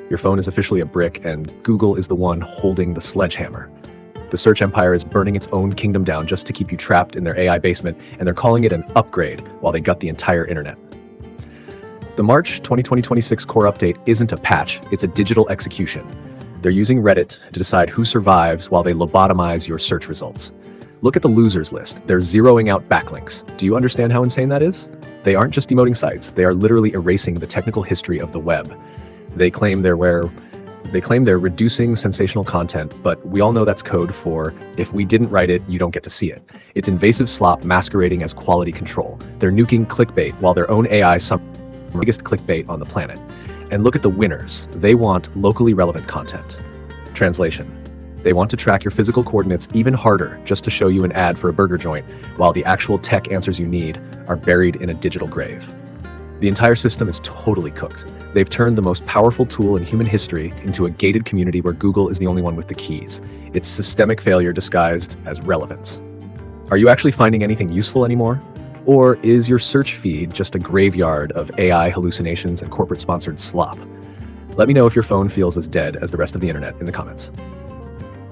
Your phone is officially a brick, and Google is the one holding the sledgehammer. The search empire is burning its own kingdom down just to keep you trapped in their AI basement, and they're calling it an upgrade while they gut the entire internet. The March 2026 core update isn't a patch, it's a digital execution. They're using Reddit to decide who survives while they lobotomize your search results. Look at the losers list. They're zeroing out backlinks. Do you understand how insane that is? They aren't just demoting sites, they are literally erasing the technical history of the web. They claim they're reducing sensational content, but we all know that's code for, if we didn't write it, you don't get to see it. It's invasive slop masquerading as quality control. They're nuking clickbait while their own AI is the biggest clickbait on the planet. And look at the winners. They want locally relevant content. Translation: they want to track your physical coordinates even harder just to show you an ad for a burger joint, while the actual tech answers you need are buried in a digital grave. The entire system is totally cooked. They've turned the most powerful tool in human history into a gated community where Google is the only one with the keys. It's systemic failure disguised as relevance. Are you actually finding anything useful anymore? Or is your search feed just a graveyard of AI hallucinations and corporate-sponsored slop? Let me know if your phone feels as dead as the rest of the internet in the comments.